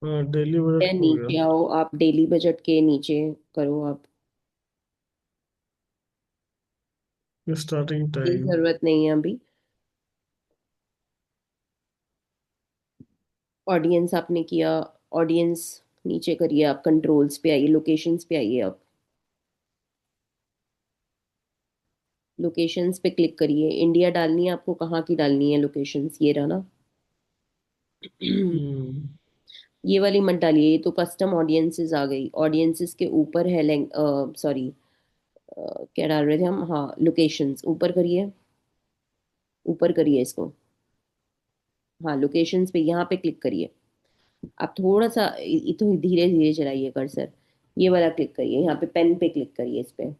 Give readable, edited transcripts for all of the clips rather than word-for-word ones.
हाँ, daily budget हो गया। नीचे आओ आप, डेली बजट के नीचे करो आप। स्टार्टिंग ये टाइम। जरूरत नहीं है अभी। ऑडियंस आपने किया। ऑडियंस नीचे करिए आप, कंट्रोल्स पे आइए, लोकेशंस पे आइए आप। लोकेशंस पे क्लिक करिए, इंडिया डालनी है आपको, कहाँ की डालनी है लोकेशंस, ये रहा ना। हम्म। ये वाली मत डालिए, ये तो कस्टम ऑडियंसेस आ गई। ऑडियंसेस के ऊपर है सॉरी, क्या डाल रहे थे हम, हाँ लोकेशंस, ऊपर करिए। ऊपर करिए इसको। हाँ लोकेशंस पे, यहाँ पे क्लिक करिए। आप थोड़ा सा तो धीरे धीरे चलाइए कर्सर। ये वाला क्लिक करिए, यहाँ पे पेन पे क्लिक करिए इस पे।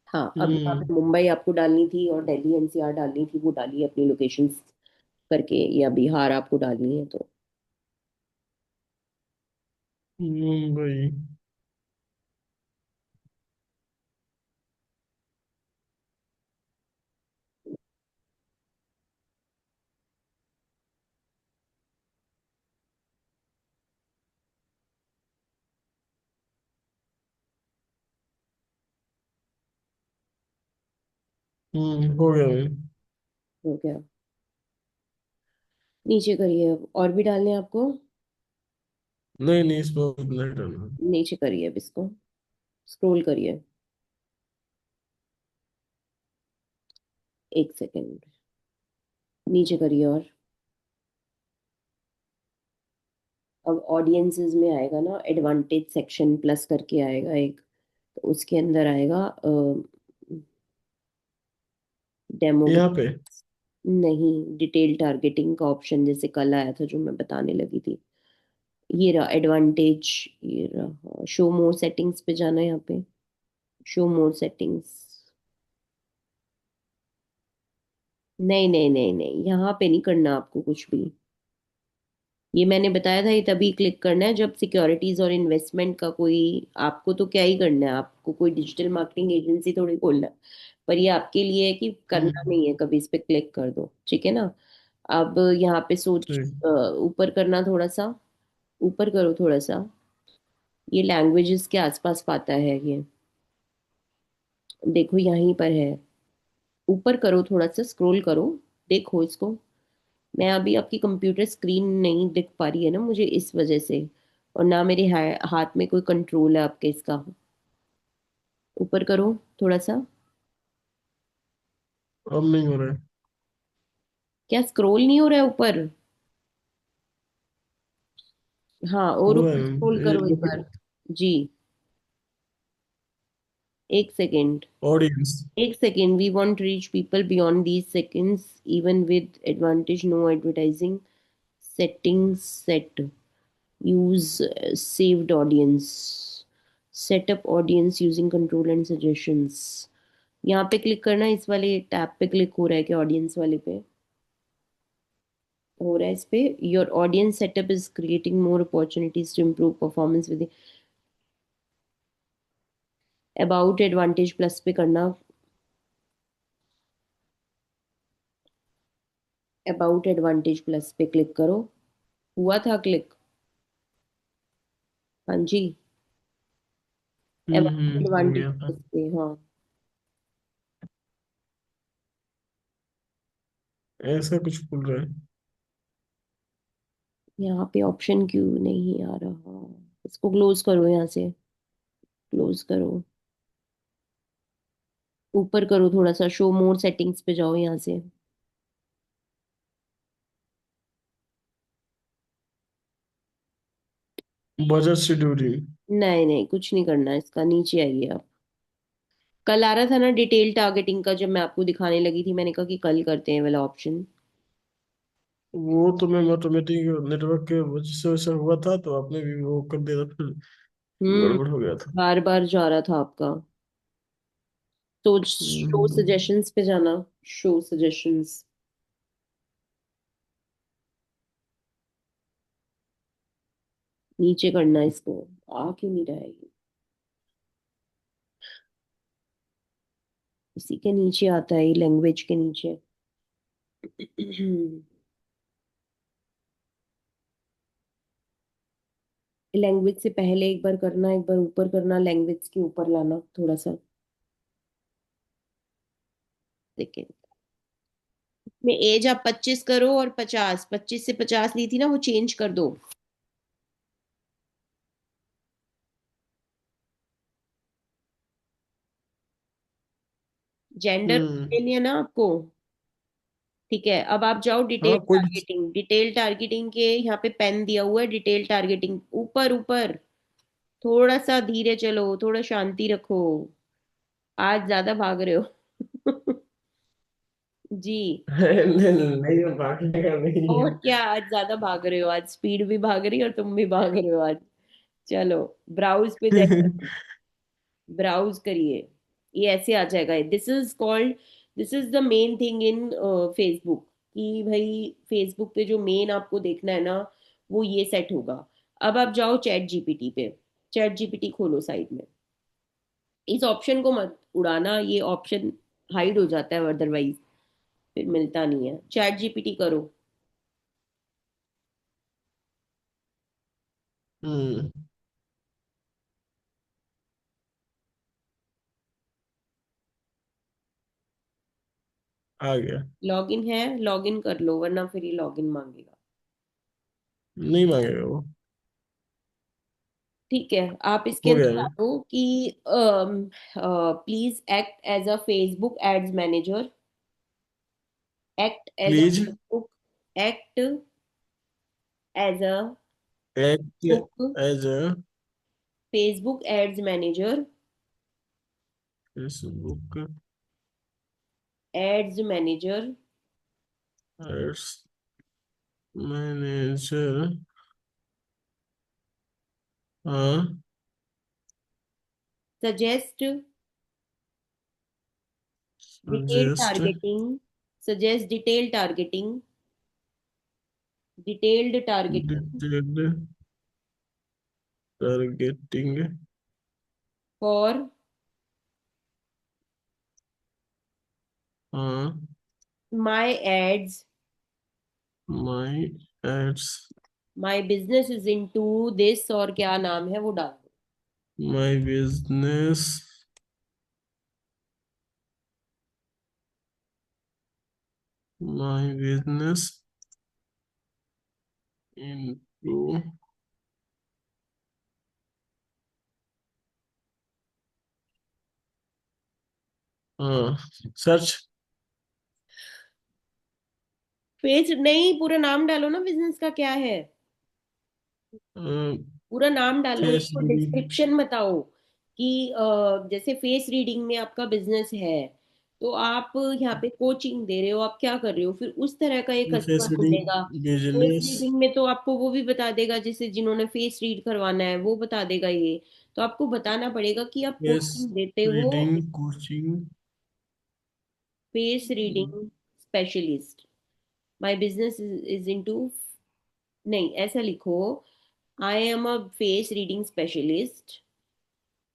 हाँ अब यहाँ हम्म। पे मुंबई आपको डालनी थी और दिल्ली एनसीआर डालनी थी, वो डालिए अपनी लोकेशंस करके, या बिहार आपको डालनी है तो। मुंबई। हो गया भाई। हो गया। नीचे करिए अब, और भी डालने हैं आपको। नहीं नहीं, इसमें उतना ही डालना। नीचे करिए अब इसको, स्क्रॉल करिए। एक सेकेंड, नीचे करिए और। अब ऑडियंसेस में आएगा ना, एडवांटेज सेक्शन प्लस करके आएगा एक, तो उसके अंदर आएगा डेमोग्राफ। यहाँ पे। नहीं, डिटेल टारगेटिंग का ऑप्शन जैसे कल आया था जो मैं बताने लगी थी। ये रहा एडवांटेज। ये रहा, शो मोर सेटिंग्स पे जाना है यहाँ पे। शो मोर सेटिंग्स। नहीं नहीं नहीं नहीं, यहाँ पे नहीं करना आपको कुछ भी। ये मैंने बताया था, ये तभी क्लिक करना है जब सिक्योरिटीज और इन्वेस्टमेंट का कोई, आपको तो क्या ही करना है, आपको कोई डिजिटल मार्केटिंग एजेंसी थोड़ी खोलना है। पर ये आपके लिए है कि करना हम्म। नहीं है कभी, इस पे क्लिक कर दो, ठीक है ना। अब यहाँ पे सोच, ठीक। ऊपर करना थोड़ा सा, ऊपर करो थोड़ा सा। ये लैंग्वेजेस के आसपास पाता है ये, देखो यहीं पर है। ऊपर करो थोड़ा सा, स्क्रॉल करो, देखो इसको। मैं अभी आपकी कंप्यूटर स्क्रीन नहीं दिख पा रही है ना मुझे, इस वजह से। और ना मेरे हाथ में कोई कंट्रोल है आपके इसका। ऊपर करो थोड़ा सा। अब नहीं हो रहा है। क्या स्क्रॉल नहीं हो रहा है ऊपर? हाँ, और हुआ ऊपर स्क्रॉल है ये करो एक बार। जी, एक सेकेंड। ऑडियंस। एक second, we want reach people beyond these seconds even with advantage no advertising settings set. Use saved audience, set up audience using control and suggestions। यहाँ पे क्लिक करना है, इस वाले टैब पे क्लिक हो रहा है कि ऑडियंस वाले पे हो रहा है, इस पे। Your audience setup is creating more opportunities to improve performance with about advantage plus पे करना। अबाउट एडवांटेज प्लस पे क्लिक करो। हुआ था क्लिक? हाँ जी। अबाउट हो एडवांटेज गया था। प्लस पे, हाँ। ऐसा कुछ बोल रहा है। यहाँ पे ऑप्शन क्यों नहीं आ रहा? इसको क्लोज करो, यहाँ से क्लोज करो। ऊपर करो थोड़ा सा, शो मोर सेटिंग्स पे जाओ यहाँ से। Budget scheduling. नहीं नहीं, कुछ नहीं करना है इसका, नीचे आइए आप। कल आ रहा था ना डिटेल टारगेटिंग का, जब मैं आपको दिखाने लगी थी, मैंने कहा कि कल करते हैं वाला ऑप्शन। वो तो मैं ऑटोमेटिक नेटवर्क के वजह से वैसा हुआ था, तो आपने भी वो कर दिया था, फिर हम्म। गड़बड़ हो गया था। बार बार जा रहा था आपका। तो शो हम्म। सजेशंस पे जाना। शो सजेशंस, नीचे करना इसको। आ क्यों नहीं रहा है ये? इसी के नीचे आता है, लैंग्वेज के नीचे। लैंग्वेज से पहले एक बार करना, एक बार ऊपर करना, लैंग्वेज के ऊपर लाना थोड़ा सा। देखिए, में एज आप 25 करो, और 50, 25 से 50 ली थी ना, वो चेंज कर दो। जेंडर हम्म। ले लिया ना आपको? ठीक है, अब आप जाओ डिटेल हाँ कोई। टारगेटिंग। डिटेल टारगेटिंग के यहाँ पे पेन दिया हुआ है, डिटेल टारगेटिंग ऊपर ऊपर। थोड़ा सा धीरे चलो, थोड़ा शांति रखो। आज ज्यादा भाग रहे हो। जी। नहीं नहीं, भागने का नहीं है। और क्या, आज ज्यादा भाग रहे हो, आज स्पीड भी भाग रही है और तुम भी भाग रहे हो आज। चलो, ब्राउज पे जाइए, ब्राउज करिए। ये ऐसे आ जाएगा। This is called, this is the main thing in Facebook, कि भाई फेसबुक पे जो मेन आपको देखना है ना, वो ये सेट होगा। अब आप जाओ चैट जीपीटी पे। चैट जीपीटी खोलो साइड में। इस ऑप्शन को मत उड़ाना, ये ऑप्शन हाइड हो जाता है अदरवाइज, फिर मिलता नहीं है। चैट जीपीटी करो। हम्म। आ गया। लॉगिन है, लॉगिन कर लो, वरना फिर ये लॉगिन मांगेगा। नहीं मांगेगा वो। ठीक है, आप इसके हो गया अंदर अभी। डालो कि please act as a Facebook ads manager. Act as a please Facebook, act as a act book as a Facebook ads manager. Facebook ads manager. Ads manager. हाँ। Suggest detail suggest targeting. Suggest detail targeting. Detailed targeting detailed targeting. For हाँ। My ads. My ads. My business is into this, और क्या नाम है वो डाल दो। My business. My business into. हाँ। सर्च। फेस नहीं, पूरा नाम डालो ना, बिजनेस का क्या है। पूरा नाम डालो, फेस इसको रीडिंग। डिस्क्रिप्शन बताओ कि जैसे फेस रीडिंग में आपका बिजनेस है, तो आप यहाँ पे कोचिंग दे रहे हो, आप क्या कर रहे हो, फिर उस तरह का एक फेस कस्टमर रीडिंग ढूंढेगा। Face business. रीडिंग में तो आपको वो भी बता देगा, जैसे जिन्होंने फेस रीड करवाना है वो बता देगा ये। तो आपको बताना पड़ेगा कि आप फेस कोचिंग देते हो। Reading coaching. Face reading specialist. My business is into, नहीं ऐसा लिखो, I am a face reading specialist.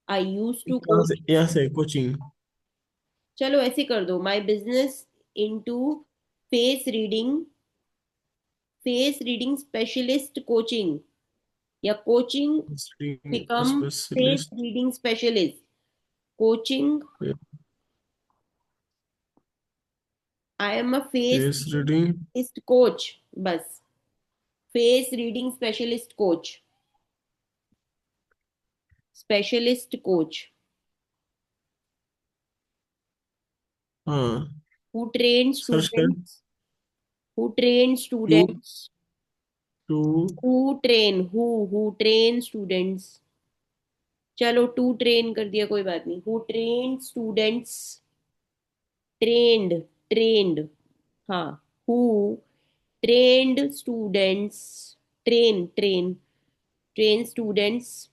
I use to कहाँ से, कोच। यहाँ से कोचिंग। चलो ऐसे कर दो, my business into face reading, face reading specialist coaching, या coaching reading become face specialist. Reading specialist. Coaching, I am a face face reading. Reading coach, बस। Face reading specialist coach, specialist coach, हाँ। Who train search कर। Students, who train to students, to who train students. चलो to train कर दिया, कोई बात नहीं। Who train students, trend, trend, हाँ, who trend students, train train, train students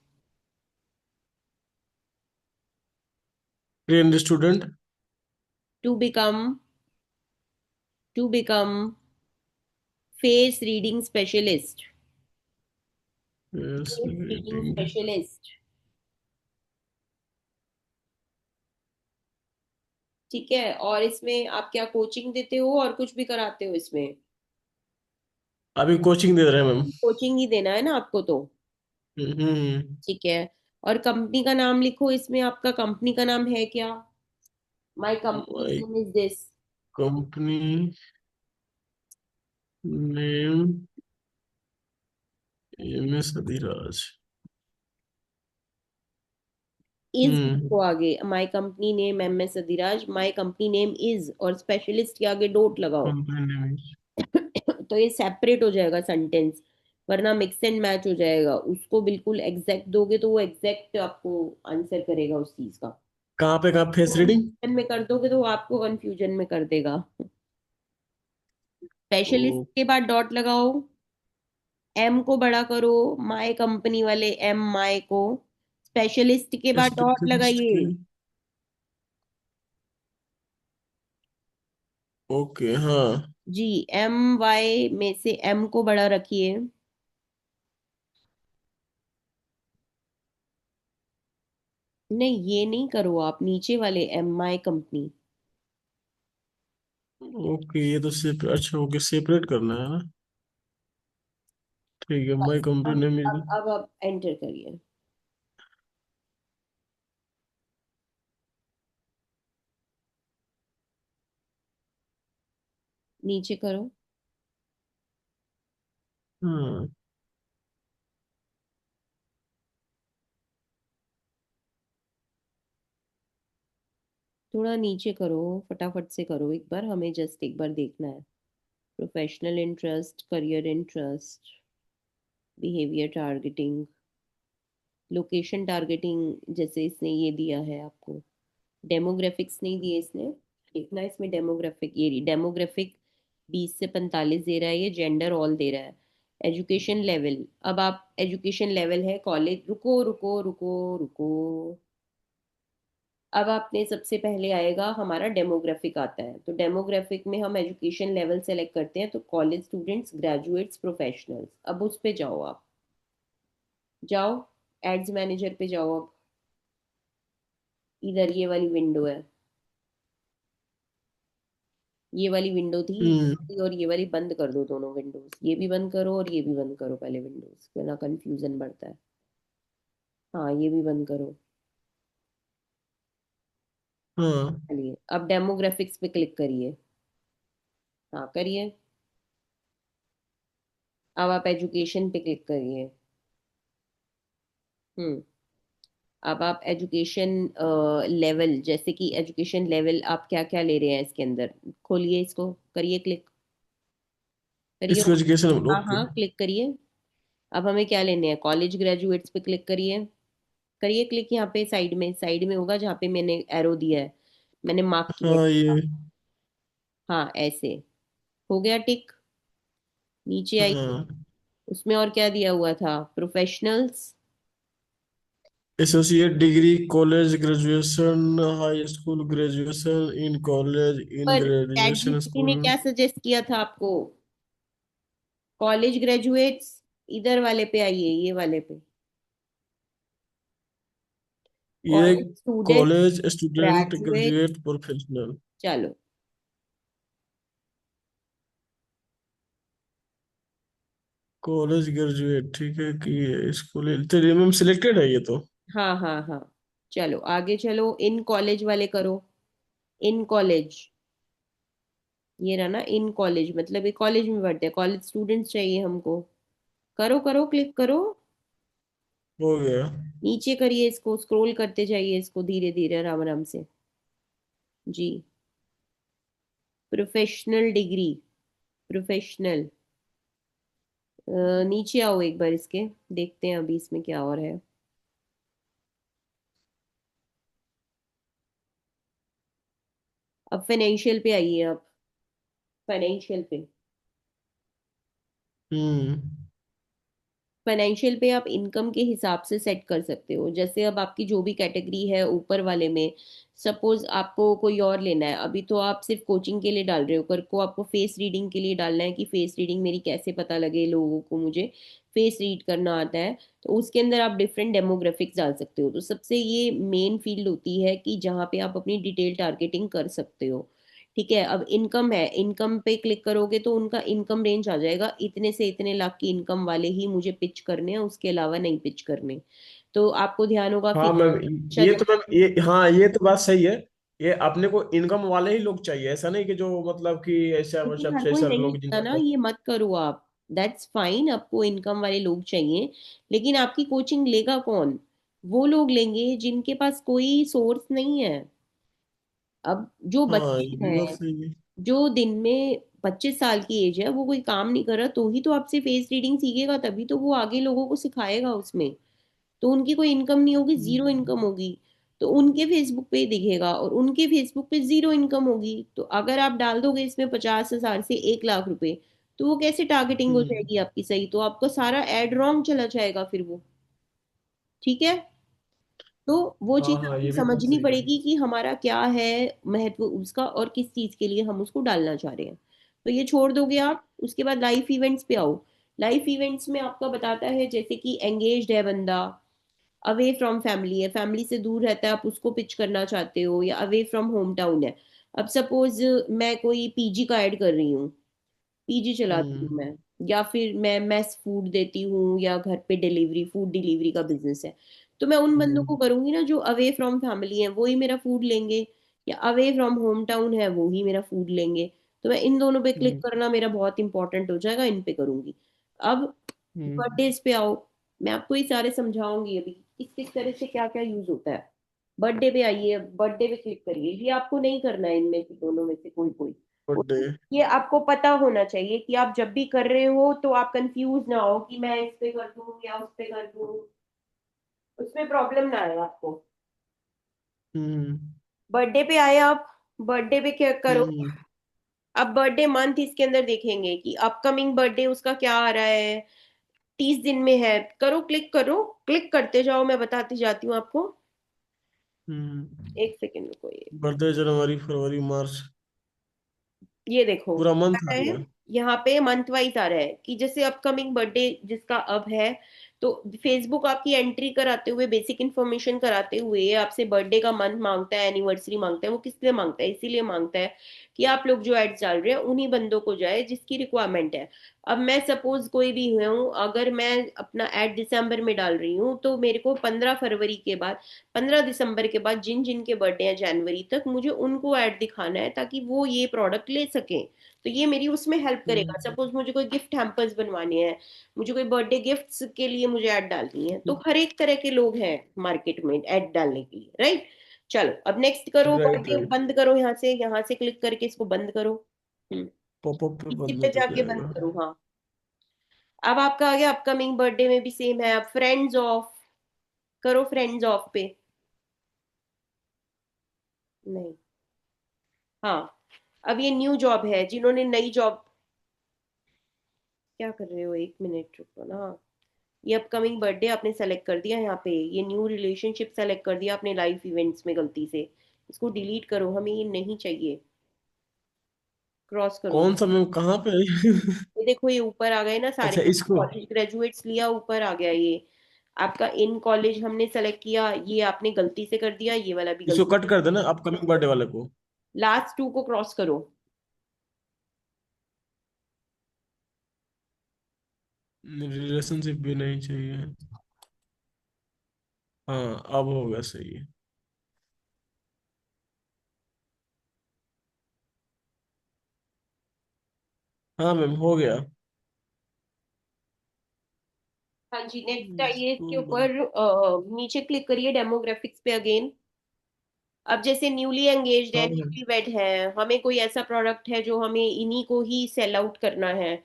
train student. To become, to become face reading specialist. Face face reading reading. Specialist. ठीक है, और इसमें आप क्या कोचिंग देते हो और कुछ भी कराते हो इसमें? अभी कोचिंग दे रहे हैं मैम। कोचिंग ही देना है ना आपको तो। हम्म। ठीक है। और कंपनी का नाम लिखो इसमें, आपका कंपनी का नाम है क्या? My company my name is this. Company name M S Adhiraj. Is hmm. लिखो आगे, my company name M S Adhiraj, my company name is, और स्पेशलिस्ट के आगे डॉट लगाओ। Company name. तो ये सेपरेट हो जाएगा सेंटेंस, वरना मिक्स एंड मैच हो जाएगा। उसको बिल्कुल एग्जैक्ट दोगे तो वो एग्जैक्ट आपको आंसर करेगा उस चीज का। कहाँ पे, कहाँ फेस रीडिंग? कंफ्यूजन में कर दोगे तो वो आपको कंफ्यूजन में कर देगा। स्पेशलिस्ट ओ, के बाद डॉट लगाओ, एम को बड़ा करो, माय कंपनी वाले एम, माय को, स्पेशलिस्ट के बाद डॉट स्पेशलिस्ट लगाइए। के। ओके, हाँ। जी, एम वाई में से एम को बड़ा रखिए। नहीं, ये नहीं करो आप, नीचे वाले एम, माय कंपनी। ओके, ये तो अच्छा, ओके, सेपरेट करना है ना। ठीक है, माई बस कंपनी अब नेम इज। अब एंटर करिए। नीचे करो। हाँ। थोड़ा नीचे करो, फटाफट से करो एक बार, हमें जस्ट एक बार देखना है। Professional interest, career interest, behaviour targeting, location targeting, जैसे इसने ये दिया है आपको। डेमोग्राफिक्स नहीं दिए इसने, देखना इसमें डेमोग्राफिक, ये डेमोग्राफिक 20 से 45 दे रहा है, ये जेंडर ऑल दे रहा है। एजुकेशन लेवल, अब आप एजुकेशन लेवल है कॉलेज, रुको रुको रुको रुको। अब आपने सबसे पहले आएगा हमारा डेमोग्राफिक आता है, तो डेमोग्राफिक में हम एजुकेशन लेवल सेलेक्ट करते हैं, तो कॉलेज स्टूडेंट्स, ग्रेजुएट्स, प्रोफेशनल्स। अब उस पे जाओ आप, जाओ एड्स मैनेजर पे जाओ अब। इधर ये वाली विंडो है, ये वाली विंडो थी, हम्म। और ये वाली बंद कर दो दोनों विंडोज, ये भी बंद करो और ये भी बंद करो पहले विंडोज, वरना कंफ्यूजन बढ़ता है। हाँ, ये भी बंद करो। हाँ। चलिए अब डेमोग्राफिक्स पे क्लिक करिए। हाँ करिए। अब आप एजुकेशन पे क्लिक करिए। हम्म। अब आप एजुकेशन लेवल, जैसे कि एजुकेशन लेवल आप क्या क्या ले रहे हैं इसके अंदर, खोलिए इसको, करिए क्लिक, करिए। इसको एजुकेशन, हाँ ओके। हाँ क्लिक करिए। अब हमें क्या लेने हैं, कॉलेज ग्रेजुएट्स पे क्लिक करिए। करिए क्लिक, यहाँ पे साइड में होगा जहाँ पे मैंने एरो दिया है, मैंने मार्क किया हाँ, है। ये। हाँ ऐसे, हो गया टिक। नीचे आइए, हाँ। उसमें और क्या दिया हुआ था, professionals. Associate degree, college graduation, high school graduation, in college, in पर चैट ग्रेजुएशन जीपीटी ने स्कूल। क्या सजेस्ट किया था आपको, कॉलेज ग्रेजुएट्स, इधर वाले पे आइए, ये वाले पे, ये college student, college student, graduate. Graduate, professional. चलो, कॉलेज ग्रेजुएट, ठीक है कि ये स्कूल, तेरे मैम सिलेक्टेड है ये तो। हाँ हाँ हाँ, चलो आगे चलो, इन कॉलेज वाले करो। इन कॉलेज, ये रहा ना इन कॉलेज, मतलब ये कॉलेज में पढ़ते हैं, कॉलेज स्टूडेंट्स चाहिए हमको। करो करो क्लिक करो। हो गया। नीचे करिए इसको, स्क्रॉल करते जाइए इसको धीरे धीरे, आराम आराम से। जी, प्रोफेशनल डिग्री, प्रोफेशनल, नीचे आओ एक बार इसके, देखते हैं अभी इसमें क्या और है। अब फाइनेंशियल पे आइए आप, फाइनेंशियल पे। हम्म। फाइनेंशियल पे आप इनकम के हिसाब से सेट कर सकते हो, जैसे अब आपकी जो भी कैटेगरी है ऊपर वाले में, सपोज आपको कोई और लेना है, अभी तो आप सिर्फ कोचिंग के लिए डाल रहे हो, कर को आपको फेस रीडिंग के लिए डालना है कि फेस रीडिंग मेरी कैसे पता लगे लोगों को, मुझे फेस रीड करना आता है, तो उसके अंदर आप डिफरेंट डेमोग्राफिक्स डाल सकते हो। तो सबसे ये मेन फील्ड होती है कि जहाँ पे आप अपनी डिटेल टारगेटिंग कर सकते हो। ठीक है, अब इनकम है, इनकम पे क्लिक करोगे तो उनका इनकम रेंज आ जाएगा, इतने से इतने लाख की इनकम वाले ही मुझे पिच करने हैं, उसके अलावा नहीं पिच करने। तो आपको ध्यान होगा कि हाँ मैम, ये तो मैम, ये हाँ ये तो बात सही है। ये अपने को इनकम वाले ही लोग चाहिए, ऐसा नहीं कि जो मतलब कि ऐसा लेकिन वैसा हर कोई फ्रेशर नहीं लोग लेता जिनका ना, तो। ये मत करो आप। दैट्स फाइन, आपको इनकम वाले लोग चाहिए, लेकिन आपकी कोचिंग लेगा कौन? वो लोग लेंगे जिनके पास कोई सोर्स नहीं है। अब जो हाँ ये बच्चे भी बात हैं, सही है। जो दिन में 25 साल की एज है, वो कोई काम नहीं कर रहा, तो ही तो आपसे फेस रीडिंग सीखेगा, तभी तो वो आगे लोगों को सिखाएगा उसमें। तो उनकी कोई इनकम नहीं होगी, जीरो हम्म। इनकम होगी। तो उनके फेसबुक पे दिखेगा, और उनके फेसबुक पे जीरो इनकम होगी। तो अगर आप डाल दोगे इसमें 50,000 से 1 लाख रुपए, तो वो कैसे टारगेटिंग हो हम्म। जाएगी आपकी? सही तो आपका सारा एड रॉन्ग चला जाएगा फिर वो। ठीक है, तो वो हाँ चीज हाँ, आपको ये भी बात समझनी सही है। पड़ेगी कि हमारा क्या है महत्व उसका, और किस चीज के लिए हम उसको डालना चाह रहे हैं। तो ये छोड़ दोगे आप, उसके बाद लाइफ इवेंट्स पे आओ। लाइफ इवेंट्स में आपका बताता है, जैसे कि एंगेज्ड है बंदा, अवे फ्रॉम फैमिली है, फैमिली से दूर रहता है, आप उसको पिच करना चाहते हो, या अवे फ्रॉम होम टाउन है। अब सपोज मैं कोई पीजी का ऐड कर रही हूँ, पीजी चलाती हूँ हम्म। मैं, या फिर मैं मेस फूड देती हूँ, या घर पे डिलीवरी, फूड डिलीवरी का बिजनेस है, तो मैं उन बंदों को हम्म। करूंगी ना जो अवे फ्रॉम फैमिली है, वो ही मेरा फूड लेंगे, या अवे फ्रॉम होम टाउन है, वो ही मेरा फूड लेंगे। तो मैं इन दोनों पे क्लिक हम्म। करना मेरा बहुत इंपॉर्टेंट हो जाएगा, इन पे करूंगी। अब हम्म। बर्थडेज पे आओ, मैं आपको ये सारे समझाऊंगी अभी किस किस तरह से क्या क्या यूज होता है। बर्थडे पे आइए, बर्थडे पे क्लिक करिए, ये आपको नहीं करना है इनमें से दोनों में से कोई कोई बर्थडे। ये आपको पता होना चाहिए कि आप जब भी कर रहे हो तो आप कंफ्यूज ना हो कि मैं इस पे कर दूं या उस पे कर दूं, उसमें प्रॉब्लम ना आए आपको। हम्म। बर्थडे पे आए आप, बर्थडे पे क्या करो? हम्म। अब बर्थडे मंथ इसके अंदर देखेंगे कि अपकमिंग बर्थडे उसका क्या आ रहा है, 30 दिन में है। करो, क्लिक करो, क्लिक करते जाओ, मैं बताती जाती हूँ आपको। हम्म। एक सेकेंड रुको, बर्थडे जनवरी फरवरी मार्च, ये देखो पूरा आ मंथ आ रहा है, गया। यहाँ पे मंथ वाइज आ रहा है कि जैसे अपकमिंग बर्थडे जिसका अब है, तो फेसबुक आपकी एंट्री कराते हुए, बेसिक इन्फॉर्मेशन कराते हुए आपसे बर्थडे का मंथ मांगता है, एनिवर्सरी मांगता है। वो किस लिए मांगता है? इसीलिए मांगता है कि आप लोग जो एड्स डाल रहे हैं उन्हीं बंदों को जाए जिसकी रिक्वायरमेंट है। अब मैं सपोज कोई भी हूँ, अगर मैं अपना एड दिसंबर में डाल रही हूँ, तो मेरे को 15 फरवरी के बाद, 15 दिसंबर के बाद जिन जिन के बर्थडे हैं जनवरी तक, मुझे उनको ऐड दिखाना है ताकि वो ये प्रोडक्ट ले सकें। तो ये मेरी उसमें हेल्प करेगा। हम्म। सपोज मुझे कोई गिफ्ट हैम्पर्स बनवाने हैं, मुझे कोई बर्थडे गिफ्ट्स के लिए मुझे ऐड डालनी है, तो हर एक तरह के लोग हैं मार्केट में ऐड डालने के लिए, राइट? चलो, अब नेक्स्ट करो, राइट बर्थडे राइट। बंद करो, यहाँ से क्लिक करके इसको बंद करो। पॉपअप पे इसी बंद पे हो जाके बंद जाएगा। करो, हाँ। अब आपका आ गया, अपकमिंग बर्थडे में भी सेम है। अब फ्रेंड्स ऑफ करो, फ्रेंड्स ऑफ पे, नहीं, हाँ। अब ये न्यू जॉब है, जिन्होंने नई जॉब, क्या कर रहे हो, 1 मिनट रुको ना। ये अपकमिंग बर्थडे आपने सेलेक्ट कर दिया यहाँ पे, ये न्यू रिलेशनशिप सेलेक्ट कर दिया आपने लाइफ इवेंट्स में गलती से। इसको डिलीट करो, हमें ये नहीं चाहिए। क्रॉस करो, कौन सा मैम, कहाँ पे है? ये देखो, ये ऊपर आ गए ना सारे, अच्छा इसको, कॉलेज ग्रेजुएट्स लिया, ऊपर आ गया ये आपका। इन कॉलेज हमने सेलेक्ट किया, ये आपने गलती से कर दिया, ये वाला भी इसको गलती। कट कर देना अपकमिंग बर्थडे वाले को। लास्ट टू को क्रॉस करो। रिलेशनशिप भी नहीं चाहिए। हाँ अब हो गया, सही है। हाँ मैम हो गया। हाँ जी, नेक्स्ट आइए इसको इसके बंद। ऊपर, नीचे क्लिक करिए डेमोग्राफिक्स पे अगेन। अब जैसे न्यूली एंगेज्ड है, हाँ मैम। न्यूली वेड है, हमें कोई ऐसा प्रोडक्ट है जो हमें इन्हीं को ही सेल आउट करना है,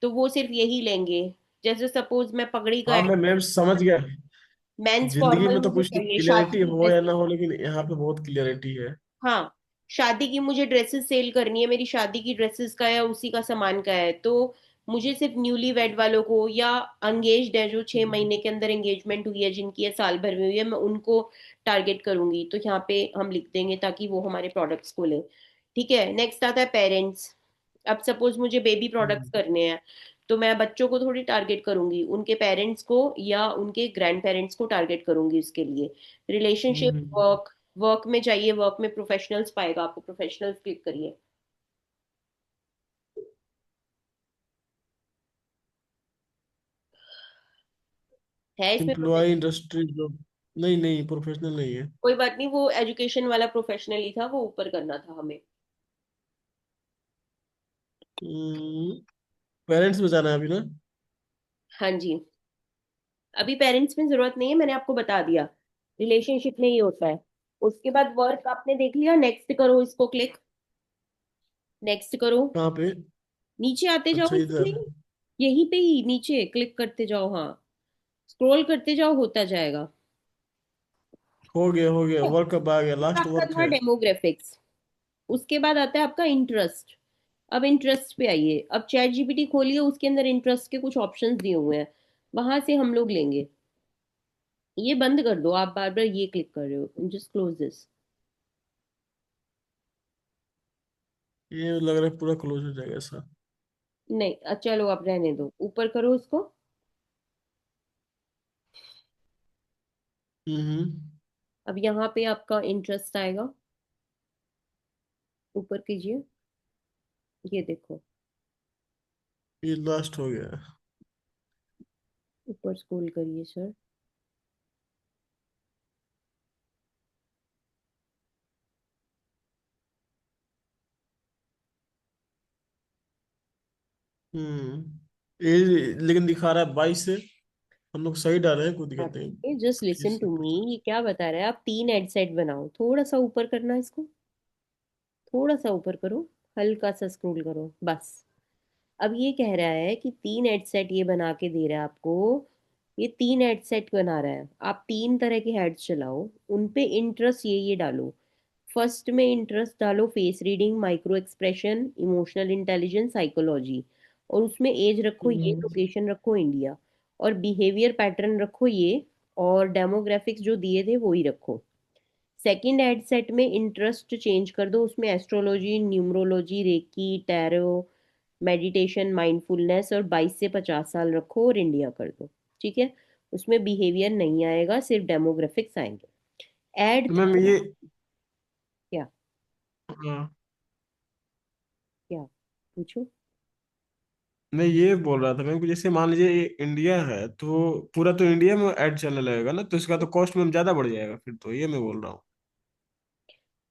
तो वो सिर्फ यही लेंगे। जैसे सपोज मैं पगड़ी का हाँ मैं मैम समझ गया। मेंस जिंदगी फॉर्मल में तो मुझे कुछ चाहिए, क्लियरिटी शादी की हो या ना ड्रेसेस। हो, लेकिन यहाँ पे बहुत क्लियरिटी है। हाँ, शादी की मुझे ड्रेसेस सेल करनी है, मेरी शादी की ड्रेसेस का या उसी का सामान का है, तो मुझे सिर्फ न्यूली वेड वालों को, या एंगेज्ड है जो 6 महीने के अंदर एंगेजमेंट हुई है, जिनकी है साल भर में हुई है, मैं उनको टारगेट करूंगी। तो यहाँ पे हम लिख देंगे ताकि वो हमारे प्रोडक्ट्स को लें। ठीक है, नेक्स्ट आता है पेरेंट्स। अब सपोज मुझे बेबी प्रोडक्ट्स हम्म। करने हैं, तो मैं बच्चों को थोड़ी टारगेट करूंगी, उनके पेरेंट्स को या उनके ग्रैंड पेरेंट्स को टारगेट करूंगी उसके लिए। रिलेशनशिप, हम्म। वर्क, वर्क में चाहिए, वर्क में प्रोफेशनल्स पाएगा, आपको प्रोफेशनल्स क्लिक करिए। है इसमें एम्प्लॉय प्रोफेशनल? Industry job. नहीं नहीं, प्रोफेशनल नहीं है। कोई बात नहीं, वो एजुकेशन वाला प्रोफेशनल ही था, वो ऊपर करना था हमें। पेरेंट्स में जाना है अभी ना। हाँ जी। अभी पेरेंट्स में जरूरत नहीं है, मैंने आपको बता दिया, रिलेशनशिप में ही होता है। उसके बाद वर्क आपने देख लिया, नेक्स्ट करो, इसको क्लिक, नेक्स्ट करो। कहाँ पे? नीचे आते जाओ अच्छा इसमें, इधर। यहीं पे ही नीचे क्लिक करते जाओ, हाँ, स्क्रॉल करते जाओ, होता जाएगा। हो गया, वर्क अब आ गया, ये लास्ट आपका वर्क था है। डेमोग्राफिक्स। उसके बाद आता है आपका इंटरेस्ट। अब इंटरेस्ट पे आइए, अब चैट जीपीटी खोलिए, उसके अंदर इंटरेस्ट के कुछ ऑप्शंस दिए हुए हैं, वहां से हम लोग लेंगे। ये बंद कर दो, आप बार बार ये क्लिक कर रहे हो, जस्ट क्लोज दिस। ये लग रहा है पूरा क्लोज हो जाएगा ऐसा। नहीं, चलो आप रहने दो, ऊपर करो इसको। हम्म। अब यहाँ पे आपका इंटरेस्ट आएगा, ऊपर कीजिए, ये देखो, ये लास्ट हो गया। ऊपर स्क्रॉल करिए सर। ये लेकिन दिखा रहा है 22 से। हम लोग सही डाले हैं, कोई दिक्कत नहीं। जस्ट लिसन 21 से टू मी, 50। ये क्या बता रहा है, आप 3 हेडसेट बनाओ, थोड़ा सा ऊपर करना है इसको, थोड़ा सा ऊपर करो, हल्का सा स्क्रॉल करो, बस। अब ये कह रहा है कि 3 हेडसेट ये बना के दे रहा है आपको, ये 3 हेडसेट बना रहा है, आप 3 तरह के हेड्स चलाओ, उन पे इंटरेस्ट ये डालो। फर्स्ट में इंटरेस्ट डालो face reading, micro expression, emotional intelligence, psychology, और उसमें एज रखो ये, हम्म लोकेशन रखो इंडिया, और बिहेवियर पैटर्न रखो ये, और डेमोग्राफिक्स जो दिए थे वो ही रखो। सेकंड हेडसेट में इंटरेस्ट चेंज कर दो, उसमें astrology, numerology, reiki, tarot, meditation, mindfulness, और 22 से 50 साल रखो और इंडिया कर दो। ठीक है, उसमें बिहेवियर नहीं आएगा, सिर्फ डेमोग्राफिक्स आएंगे। ऐड तो मैम थर्ड। ये। क्या? हाँ, क्या? पूछो। मैं ये बोल रहा था मैम कि जैसे मान लीजिए ये इंडिया है, तो पूरा तो इंडिया में ऐड चलने लगेगा ना, तो इसका तो कॉस्ट मैम ज्यादा बढ़ जाएगा फिर, तो ये मैं बोल रहा हूँ।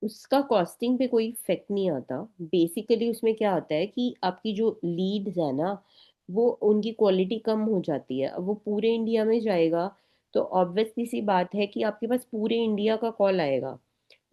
उसका कॉस्टिंग पे कोई इफेक्ट नहीं आता। बेसिकली उसमें क्या होता है कि आपकी जो लीड्स है ना, वो उनकी क्वालिटी कम हो जाती है, अब वो पूरे इंडिया में जाएगा, तो ऑब्वियसली सी बात है कि आपके पास पूरे इंडिया का कॉल आएगा।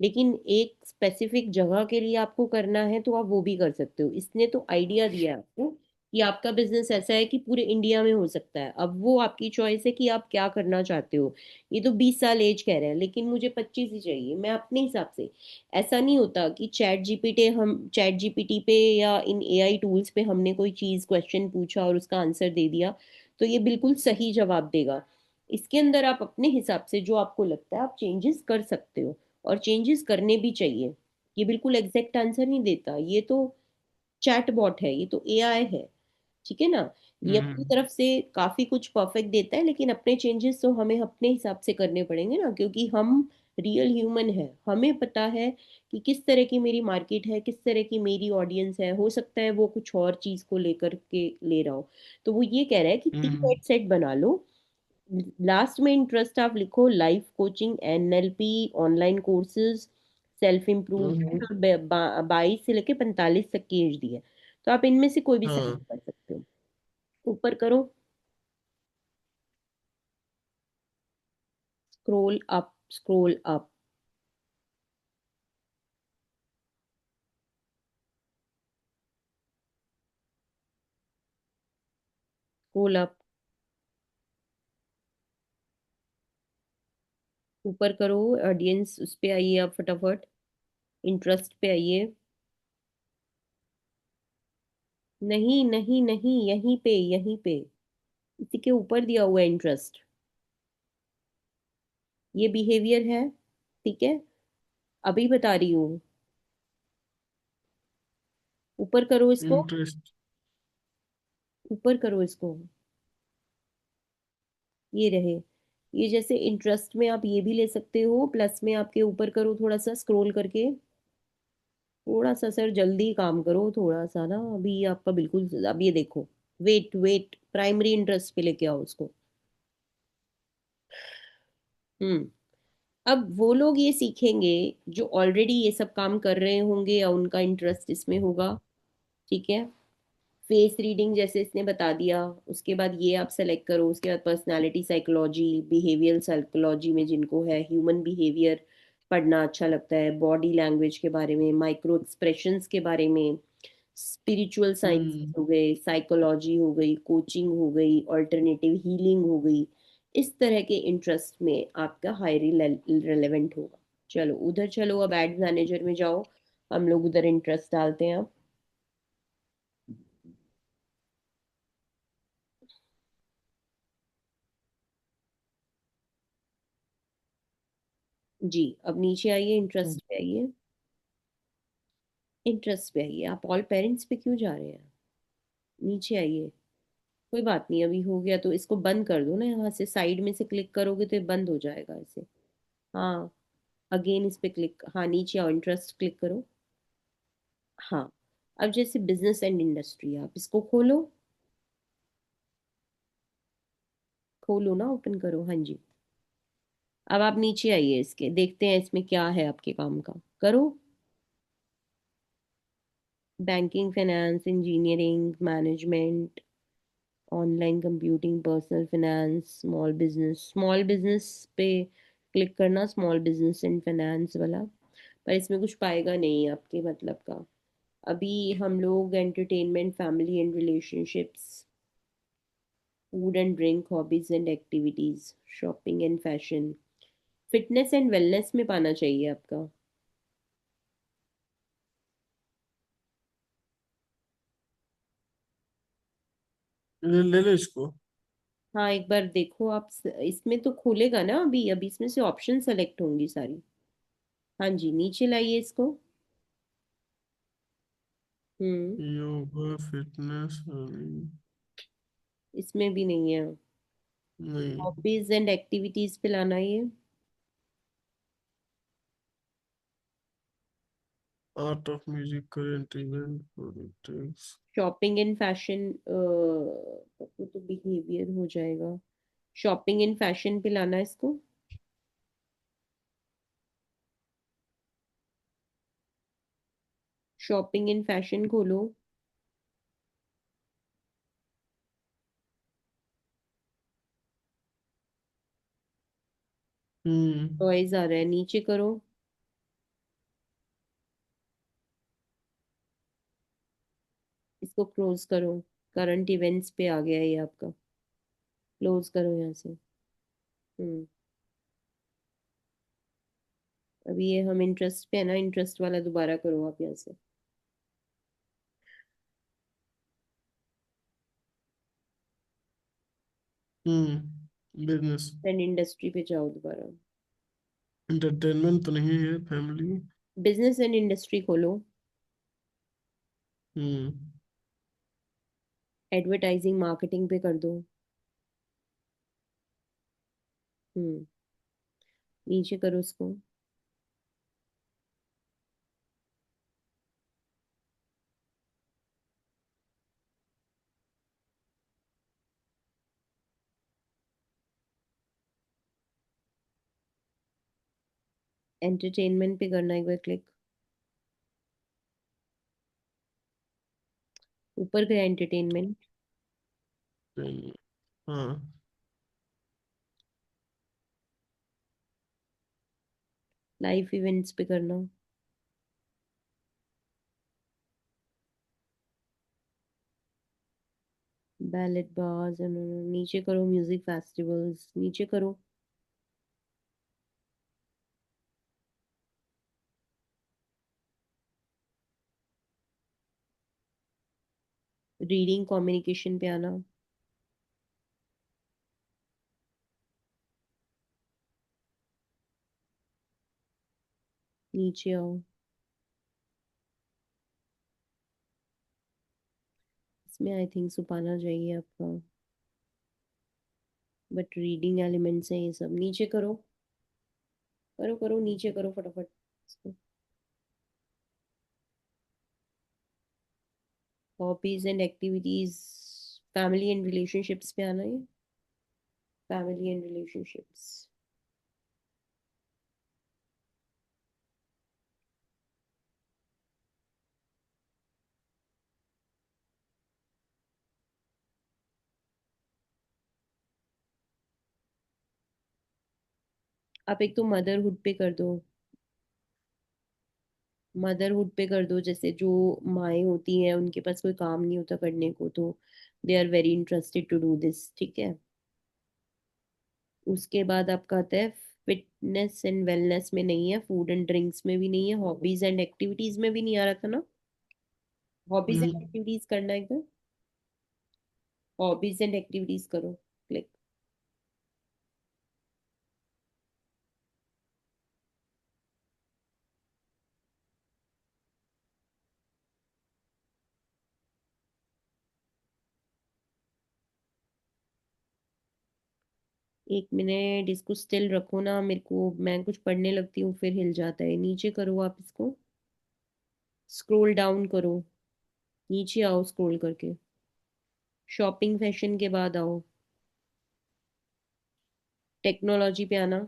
लेकिन एक स्पेसिफिक जगह के लिए आपको करना है तो आप वो भी कर सकते हो, इसने तो आइडिया दिया है आपको कि आपका बिजनेस ऐसा है कि पूरे इंडिया में हो सकता है, अब वो आपकी चॉइस है कि आप क्या करना चाहते हो। ये तो 20 साल एज कह रहे हैं, लेकिन मुझे 25 ही चाहिए, मैं अपने हिसाब से। ऐसा नहीं होता कि चैट जीपीटी पे या इन एआई टूल्स पे हमने कोई चीज क्वेश्चन पूछा और उसका आंसर दे दिया तो ये बिल्कुल सही जवाब देगा। इसके अंदर आप अपने हिसाब से जो आपको लगता है आप चेंजेस कर सकते हो, और चेंजेस करने भी चाहिए। ये बिल्कुल एग्जैक्ट आंसर नहीं देता, ये तो चैट बॉट है, ये तो एआई है। ठीक है ना। ये अपनी हम्म तरफ से काफी कुछ परफेक्ट देता है, लेकिन अपने चेंजेस तो हमें अपने हिसाब से करने पड़ेंगे ना, क्योंकि हम रियल ह्यूमन है, हमें पता है कि किस तरह की मेरी मार्केट है, किस तरह की मेरी ऑडियंस है, हो सकता है वो कुछ और चीज को लेकर के ले रहा हो। तो वो ये कह रहा है कि तीन हम्म हेडसेट बना लो, लास्ट में इंटरेस्ट आप लिखो life coaching, NLP, online courses, self hmm, improvement, और 22 से लेके 45 तक की एज दी है, तो आप इनमें से कोई भी हाँ। सेलेक्ट कर सकते हो। ऊपर करो, scroll up, scroll up, scroll up, ऊपर करो, ऑडियंस उस पे आइए आप फटाफट, इंटरेस्ट पे आइए। नहीं नहीं नहीं, यहीं पे, यहीं पे, इसी के ऊपर दिया हुआ है इंटरेस्ट, ये बिहेवियर है। ठीक है, अभी बता रही हूँ, ऊपर करो इसको, इंटरेस्ट। ऊपर करो इसको, ये रहे। ये जैसे इंटरेस्ट में आप ये भी ले सकते हो, प्लस में आपके ऊपर करो थोड़ा सा स्क्रॉल करके, थोड़ा सा सर जल्दी काम करो थोड़ा सा ना, अभी आपका बिल्कुल, अब ये देखो, वेट वेट, प्राइमरी इंटरेस्ट पे लेके आओ उसको। हम्म। अब वो लोग ये सीखेंगे जो ऑलरेडी ये सब काम कर रहे होंगे या उनका इंटरेस्ट इसमें होगा। ठीक है। फेस रीडिंग जैसे इसने बता दिया, उसके बाद ये आप सेलेक्ट करो, उसके बाद पर्सनालिटी साइकोलॉजी, बिहेवियरल साइकोलॉजी में जिनको है ह्यूमन बिहेवियर पढ़ना अच्छा लगता है, बॉडी लैंग्वेज के बारे में, माइक्रो एक्सप्रेशंस के बारे में, स्पिरिचुअल साइंस हम्म। हो गए, साइकोलॉजी हो गई, कोचिंग हो गई, ऑल्टरनेटिव हीलिंग हो गई। इस तरह के इंटरेस्ट में आपका हाईली रेलेवेंट होगा। चलो उधर चलो, अब एड मैनेजर में जाओ, हम लोग उधर इंटरेस्ट डालते हैं अब। जी, अब नीचे आइए, इंटरेस्ट पे आइए। इंटरेस्ट पे आइए, आप ऑल पेरेंट्स पे क्यों जा रहे हैं? नीचे आइए। कोई बात नहीं, अभी हो गया तो इसको बंद कर दो ना, यहाँ से साइड में से क्लिक करोगे तो ये बंद हो जाएगा ऐसे। हाँ, अगेन इस पे क्लिक, हाँ नीचे आओ, इंटरेस्ट क्लिक करो। हाँ, अब जैसे बिजनेस एंड इंडस्ट्री, आप इसको खोलो। खोलो ना, ओपन करो, हाँ जी। अब आप नीचे आइए, इसके देखते हैं इसमें क्या है आपके काम का। करो। Banking, finance, engineering, management, online computing, personal finance, small business पे क्लिक करना, स्मॉल बिजनेस एंड फाइनेंस वाला। पर इसमें कुछ पाएगा नहीं आपके मतलब का। अभी हम लोग entertainment, family and relationships, food and drink, hobbies and activities, shopping and fashion, fitness and wellness में पाना चाहिए आपका। ले लो इसको। हाँ, एक बार देखो आप, इसमें तो खुलेगा ना अभी, अभी इसमें से ऑप्शन सेलेक्ट होंगी सारी। हाँ जी, नीचे लाइए इसको। हम्म। योगा, फिटनेस, इसमें भी नहीं है। नहीं। हॉबीज एंड एक्टिविटीज पे लाना है ये। Art of music, current event, politics. Shopping and fashion, वो तो बिहेवियर हो जाएगा। शॉपिंग एंड फैशन पे लाना है इसको। शॉपिंग एंड फैशन खोलो। हम्म। टॉयज आ रहा है, नीचे करो। इसको क्लोज करो। करंट इवेंट्स पे आ गया ये आपका। क्लोज करो यहाँ से। हम्म। अभी ये हम इंटरेस्ट पे है ना, इंटरेस्ट वाला दोबारा करो आप यहाँ से। बिजनेस। देन इंडस्ट्री पे जाओ दोबारा। एंटरटेनमेंट तो नहीं है, फैमिली। बिजनेस एंड इंडस्ट्री खोलो। हम्म। एडवर्टाइजिंग मार्केटिंग पे कर दो। हम्म। नीचे करो उसको। एंटरटेनमेंट पे करना एक बार क्लिक। ऊपर गया एंटरटेनमेंट। हाँ। लाइफ इवेंट्स पे करना। बैलेट बार्स, नीचे करो, म्यूजिक फेस्टिवल्स, नीचे करो। रीडिंग कम्युनिकेशन पे आना। नीचे आओ। इसमें आई थिंक सुपाना चाहिए आपका, बट रीडिंग एलिमेंट्स हैं ये सब। नीचे करो। करो करो, नीचे करो फटाफट इसको। Hobbies and activities, family and relationships पे आना है। Family and relationships. आप एक तो मदरहुड पे कर दो। मदरहुड पे कर दो, जैसे जो माएँ होती हैं उनके पास कोई काम नहीं होता करने को, तो they are very interested to do this, ठीक है। उसके बाद आपका आता है फिटनेस एंड वेलनेस में नहीं है, फूड एंड ड्रिंक्स में भी नहीं है, हॉबीज एंड एक्टिविटीज में भी नहीं आ रहा था ना। Hobbies and hmm. एक्टिविटीज करना एकदम, हॉबीज एंड एक्टिविटीज करो, क्लिक। 1 मिनट इसको स्टिल रखो ना, मेरे को मैं कुछ पढ़ने लगती हूँ फिर हिल जाता है। नीचे करो आप इसको, स्क्रॉल डाउन करो, नीचे आओ स्क्रॉल करके, शॉपिंग फैशन के बाद आओ, टेक्नोलॉजी पे आना,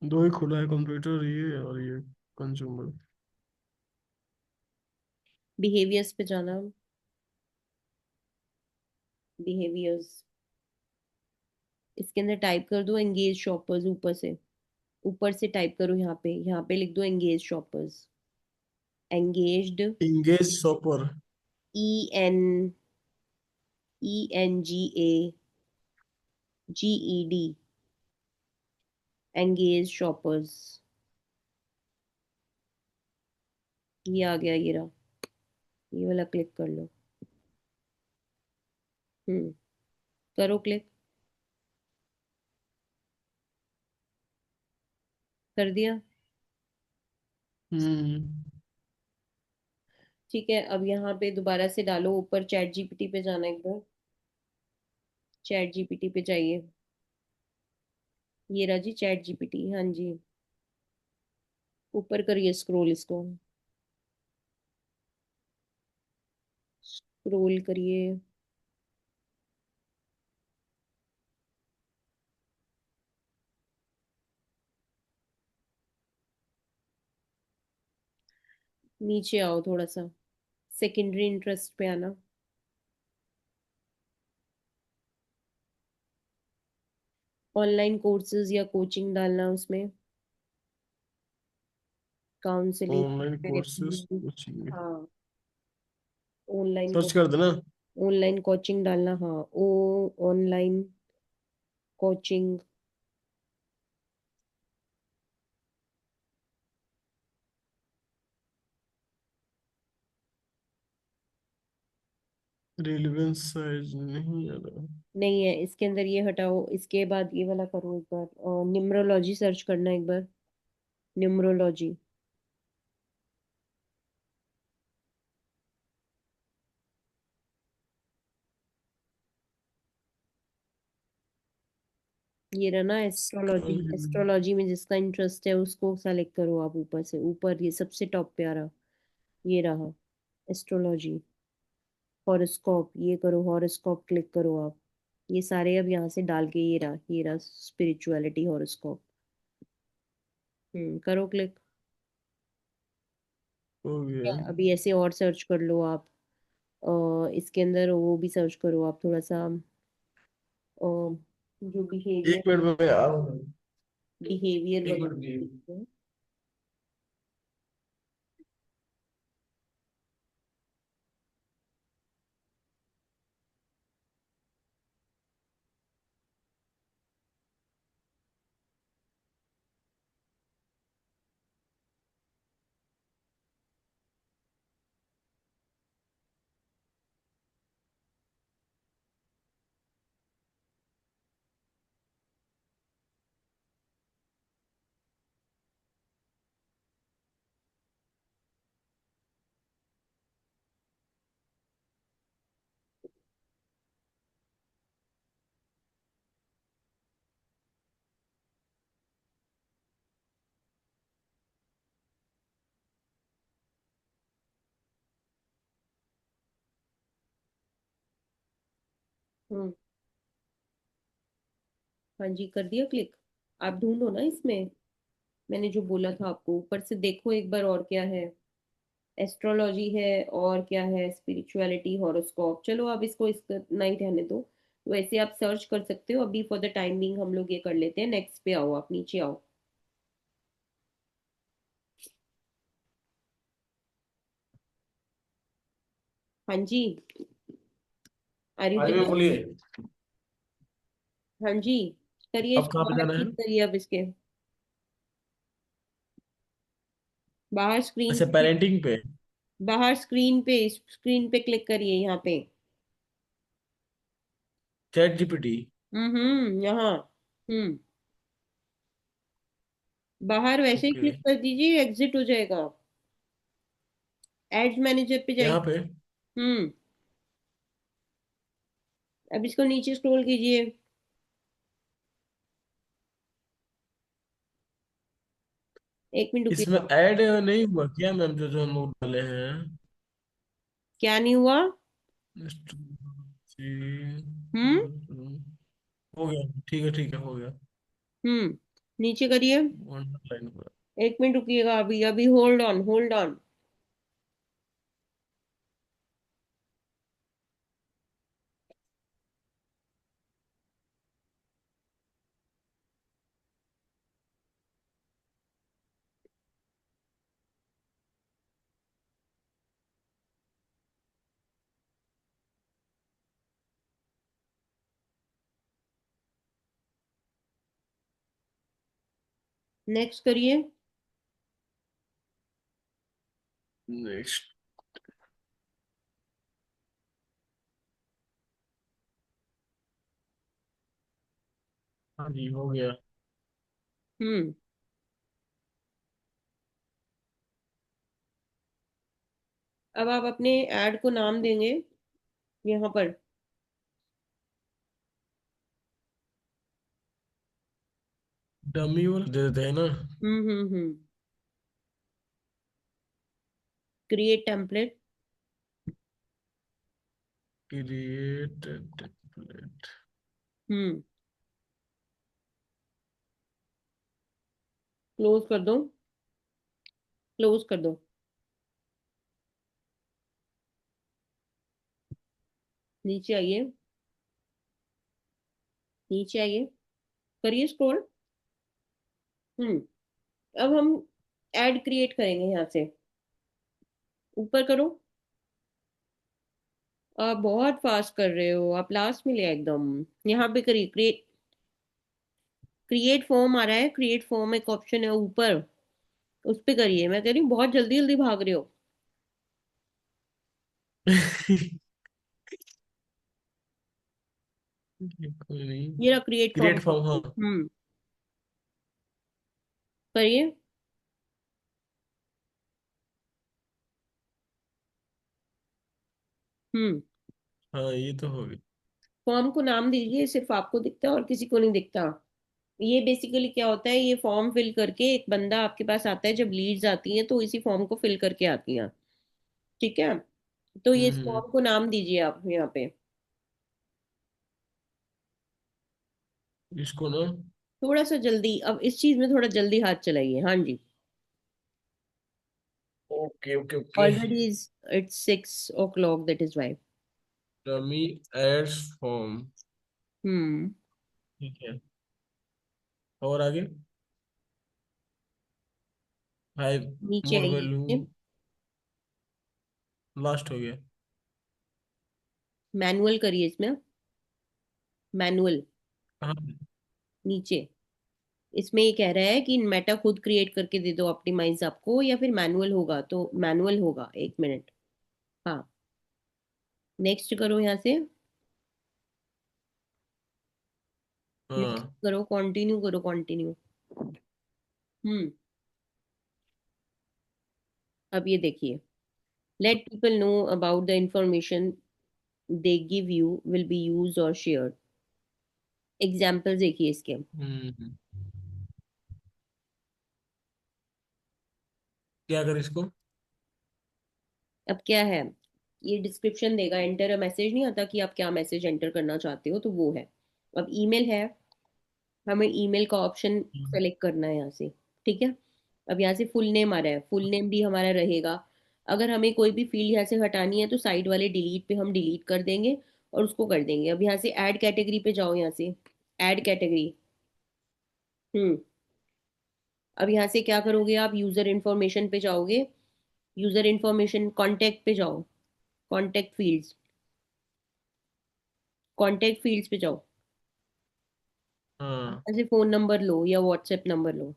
दो ही खुला है, कंप्यूटर ये और ये कंज्यूमर। बिहेवियर्स पे जाना, बिहेवियर्स, इसके अंदर टाइप कर दो एंगेज शॉपर्स, ऊपर से टाइप करो, यहाँ पे लिख दो engage shoppers, engaged, engage shopper. EN, ENGAGED, engage shoppers. ये आ गया, ये रहा, ये वाला क्लिक कर लो। हम्म, करो क्लिक, कर दिया। हम्म। ठीक है, अब यहाँ पे दोबारा से डालो, ऊपर चैट जीपीटी पे जाना एक बार, चैट जीपीटी पे जाइए, ये रहा जी चैट जीपीटी, हाँ जी। ऊपर करिए स्क्रॉल इसको, स्क्रॉल करिए, नीचे आओ थोड़ा सा, सेकेंडरी इंटरेस्ट पे आना, ऑनलाइन कोर्सेज या कोचिंग डालना उसमें, ऑनलाइन कोर्सेज काउंसलिंग, कोचिंग। हाँ, ऑनलाइन, सर्च कर देना। ऑनलाइन कोचिंग डालना, हाँ, ओ, ऑनलाइन कोचिंग। रिलेवेंस साइज नहीं आ रहा। नहीं है इसके अंदर, ये हटाओ, इसके बाद ये वाला करो एक बार, न्यूमरोलॉजी सर्च करना एक बार, न्यूमरोलॉजी, ये रहा ना एस्ट्रोलॉजी, एस्ट्रोलॉजी में जिसका इंटरेस्ट है उसको सेलेक्ट करो आप, ऊपर से ऊपर ये सबसे टॉप पे आ रहा, ये रहा एस्ट्रोलॉजी, हॉरोस्कोप, ये करो हॉरोस्कोप, क्लिक करो आप, ये सारे अब यहाँ से डाल के, ये रहा स्पिरिचुअलिटी हॉरोस्कोप। करो क्लिक। हो गया। अभी ऐसे और सर्च कर लो आप, इसके अंदर वो भी सर्च करो आप थोड़ा सा, जो बिहेवियर, एक मिनट में मैं आ रहा हूँ। बिहेवियर एक मिनट भी। वगैरह। हम्म, हाँ जी, कर दिया क्लिक। आप ढूंढो ना इसमें, मैंने जो बोला था आपको, ऊपर से देखो एक बार और क्या है, एस्ट्रोलॉजी है और क्या है, स्पिरिचुअलिटी, हॉरोस्कोप, चलो आप इसको इस नहीं रहने दो, तो ऐसे आप सर्च कर सकते हो। अभी फॉर द टाइम बिंग हम लोग ये कर लेते हैं, नेक्स्ट पे आओ, आप नीचे आओ। हाँ जी, आर यू हाँ जी विद मैम अस? बोलिए। हाँ जी, करिए अब इसको कहाँ पे बाहर जाना है? क्लिक करिए अब इसके, बाहर स्क्रीन अच्छा, पे, पेरेंटिंग पे। बाहर स्क्रीन पे क्लिक करिए यहाँ पे। Chat GPT. यहाँ। हम्म, बाहर वैसे ही ओके। क्लिक कर दीजिए, एग्जिट हो जाएगा। एड्स मैनेजर पे जाइए। यहाँ पे। हम्म, अब इसको नीचे स्क्रॉल कीजिए। एक मिनट इसमें रुकिएगा। ऐड नहीं हुआ क्या मैम, जो जो हम लोग डाले हैं? क्या नहीं हुआ? हम्म। हो गया, ठीक है ठीक है, हो गया। नीचे करिए। ऑनलाइन हुआ। एक मिनट रुकिएगा, अभी अभी hold on, hold on. Next करिए। नेक्स्ट। हाँ जी, हो गया। हम्म, अब आप अपने ऐड को नाम देंगे यहाँ पर। डमी वाला दे देते हैं ना? Hmm, create template. Create template. Hmm, close कर दो, क्लोज कर दो। नीचे आइए, नीचे आइए, करिए स्क्रॉल। हम्म, अब हम ऐड क्रिएट करेंगे यहाँ से। ऊपर करो। आप बहुत फास्ट कर रहे हो, आप लास्ट में ले एकदम। यहाँ पे करिए, क्रिएट, क्रिएट फॉर्म आ रहा है, क्रिएट फॉर्म एक ऑप्शन है ऊपर, उस पे करिए। मैं कह रही हूँ बहुत जल्दी जल्दी भाग रहे हो। कोई नहीं। ये रहा क्रिएट फॉर्म क्रिएट का फॉर्म, हाँ। ऑप्शन। करिए। हम्म, हाँ, ये तो हो गया। फॉर्म को नाम दीजिए, सिर्फ आपको दिखता है और किसी को नहीं दिखता। ये बेसिकली क्या होता है, ये फॉर्म फिल करके एक बंदा आपके पास आता है, जब लीड्स आती हैं तो इसी फॉर्म को फिल करके आती हैं। ठीक है, तो ये इस हम्म। फॉर्म को नाम दीजिए आप यहाँ पे। इसको ना। थोड़ा सा जल्दी, अब इस चीज में थोड़ा जल्दी हाथ चलाइए। हाँ जी। Okay okay okay. Already is, it's 6 o'clock, that is why. Dummy ads form. Hmm, ठीक है। और आगे? हाई। नीचे मोर आइए वैल्यू। नीचे। लास्ट हो गया। मैनुअल करिए इसमें, मैनुअल। हाँ। नीचे, इसमें ये कह रहा है कि मेटा खुद क्रिएट करके दे दो ऑप्टिमाइज आपको, या फिर मैनुअल होगा, तो मैनुअल होगा। एक मिनट। हाँ, नेक्स्ट करो यहाँ से। नेक्स्ट हाँ। करो, कंटिन्यू करो, कंटिन्यू। हम्म, अब ये देखिए, let people know about the information they give you will be use और शेयर। एग्जाम्पल देखिए इसके। हम्म। क्या कर इसको? अब क्या है, ये डिस्क्रिप्शन देगा, एंटर अ मैसेज नहीं आता कि आप क्या मैसेज एंटर करना चाहते हो, तो वो है। अब ईमेल है, हमें ईमेल का ऑप्शन हम्म। सेलेक्ट करना है यहाँ से। ठीक है, अब यहाँ से फुल नेम आ रहा है, फुल नेम भी हमारा रहेगा। अगर हमें कोई भी फील्ड यहाँ से हटानी है तो साइड वाले डिलीट पे हम डिलीट कर देंगे, और उसको कर देंगे। अब यहाँ से ऐड कैटेगरी पे जाओ, यहाँ से ऐड कैटेगरी। हम्म। अब यहाँ से क्या करोगे आप, यूजर इन्फॉर्मेशन पे जाओगे, यूजर इन्फॉर्मेशन कॉन्टेक्ट पे जाओ, कॉन्टेक्ट फील्ड्स, कॉन्टेक्ट फील्ड्स पे जाओ। हाँ। ऐसे फोन नंबर लो या व्हाट्सएप नंबर लो,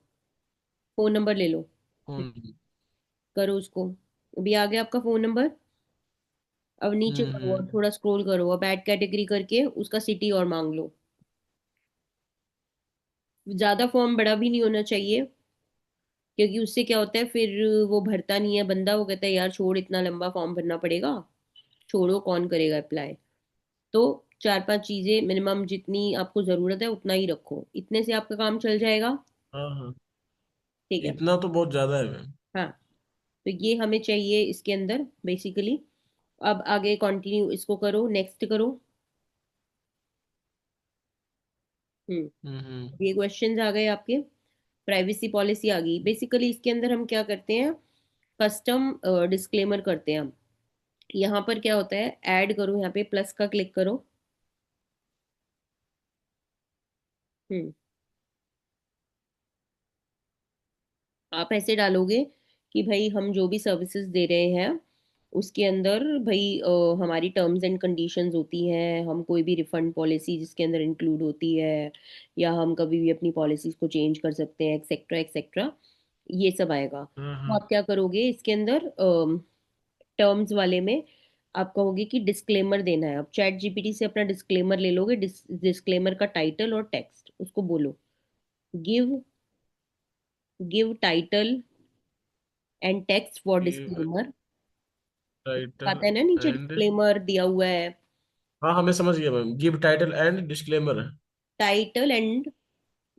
फोन नंबर ले लो। फोन। करो उसको, अभी आ गया आपका फोन नंबर। अब नीचे करो और हम्म। थोड़ा स्क्रॉल करो, अब ऐड कैटेगरी करके उसका सिटी और मांग लो। ज्यादा फॉर्म बड़ा भी नहीं होना चाहिए, क्योंकि उससे क्या होता है फिर वो भरता नहीं है बंदा, वो कहता है यार छोड़, इतना लंबा फॉर्म भरना पड़ेगा, छोड़ो कौन करेगा अप्लाई। तो चार पांच चीजें मिनिमम, जितनी आपको जरूरत है उतना ही रखो, इतने से आपका काम चल जाएगा। हाँ हाँ, ठीक है। इतना तो बहुत ज्यादा है मैम। हाँ, तो ये हमें चाहिए इसके अंदर बेसिकली। अब आगे कंटिन्यू इसको करो, नेक्स्ट करो। हम्म। हम्म। ये क्वेश्चंस आ गए आपके, प्राइवेसी पॉलिसी आ गई। बेसिकली इसके अंदर हम क्या करते हैं, कस्टम डिस्क्लेमर करते हैं हम। यहाँ पर क्या होता है, ऐड करो, यहाँ पे प्लस का क्लिक करो। हम्म। आप ऐसे डालोगे कि भाई हम जो भी सर्विसेज दे रहे हैं उसके अंदर भाई हमारी टर्म्स एंड कंडीशंस होती हैं, हम कोई भी रिफंड पॉलिसी जिसके अंदर इंक्लूड होती है, या हम कभी भी अपनी पॉलिसीज को चेंज कर सकते हैं, एक्सेट्रा एक्सेट्रा, ये सब आएगा। हाँ तो हाँ। आप क्या करोगे इसके अंदर, टर्म्स वाले में आप कहोगे कि डिस्क्लेमर देना है। आप चैट जीपीटी से अपना डिस्क्लेमर ले लोगे, डिस्क्लेमर का टाइटल और टेक्स्ट उसको बोलो, give give title and text for give disclaimer. Title आता है ना नीचे एंड। डिस्क्लेमर दिया हुआ है, हाँ हाँ, मैं समझ गया ma'am, give title and disclaimer. Title and,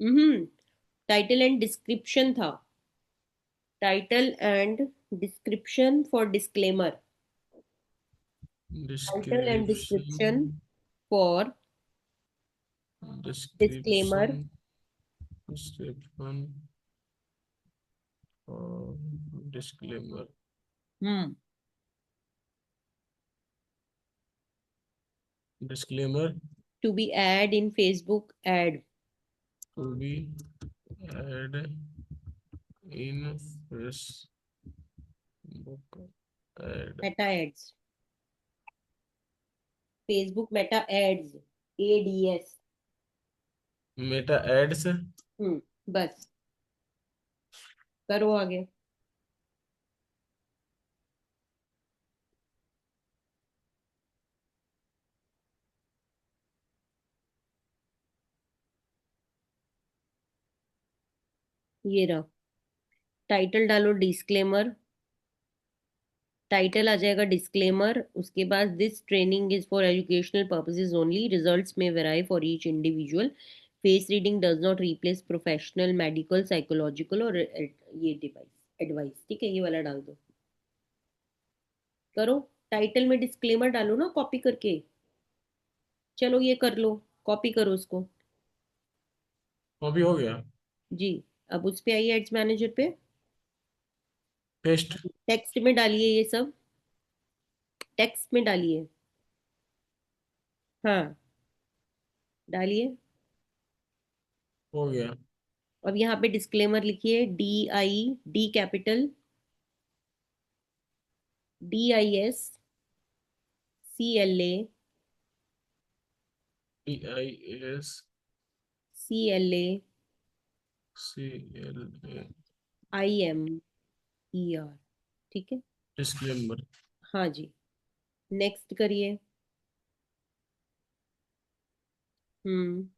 hmm, title and description था, title and description for disclaimer, title and description description. For disclaimer. Description. Description और disclaimer. Hmm. Disclaimer to be add in Facebook ad, to be add in Facebook ad. Meta ads, Facebook meta ads, ADS. Meta ads. बस, करो आगे। ये रहा, title डालो disclaimer, title आ जाएगा disclaimer, उसके बाद this training is for educational purposes only, results may vary for each individual, face reading does not replace professional medical psychological और ये डिवाइस एडवाइस। ठीक है, ये वाला डाल दो। करो, टाइटल में डिस्क्लेमर डालो ना कॉपी करके। चलो ये कर लो, कॉपी करो उसको। वो भी हो गया। जी। अब उस पे आइए, एड्स मैनेजर पे, पेस्ट। टेक्स्ट में डालिए ये सब, टेक्स्ट में डालिए। हाँ, डालिए। हो गया। अब यहाँ पे डिस्क्लेमर लिखिए, D capital, DIS, CLA, EIS CLA, CLA। IMER। ठीक है। डिस्क्लेमर। हाँ जी, नेक्स्ट करिए। हम्म।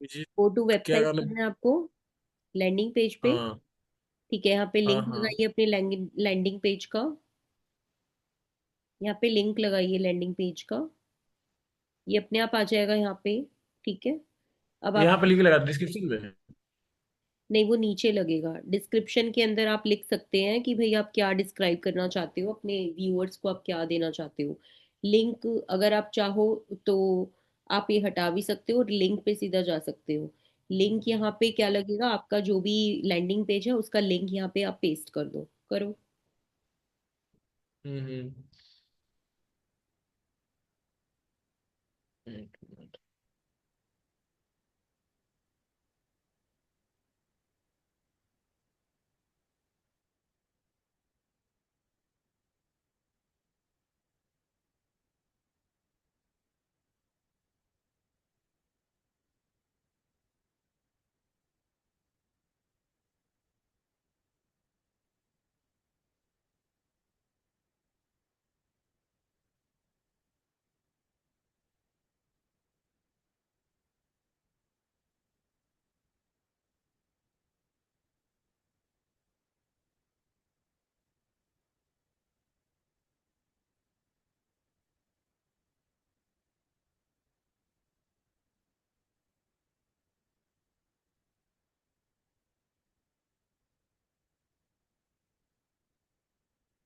जी। गो टू क्या वेबसाइट करना है? करना है आपको, लैंडिंग पेज पे। हाँ ठीक है, यहाँ पे हाँ लिंक हाँ। लगाइए अपने लैंडिंग पेज का, यहाँ पे लिंक लगाइए लैंडिंग पेज का, ये अपने आप आ जाएगा यहाँ पे। ठीक है। अब आप, यहाँ पे लिख लगा डिस्क्रिप्शन में। नहीं वो नीचे लगेगा, डिस्क्रिप्शन के अंदर आप लिख सकते हैं कि भाई आप क्या डिस्क्राइब करना चाहते हो, अपने व्यूअर्स को आप क्या देना चाहते हो। लिंक अगर आप चाहो तो आप ये हटा भी सकते हो और लिंक पे सीधा जा सकते हो। लिंक यहाँ पे क्या लगेगा, आपका जो भी लैंडिंग पेज है उसका लिंक यहाँ पे आप पेस्ट कर दो, करो। हम्म। एक मिनट।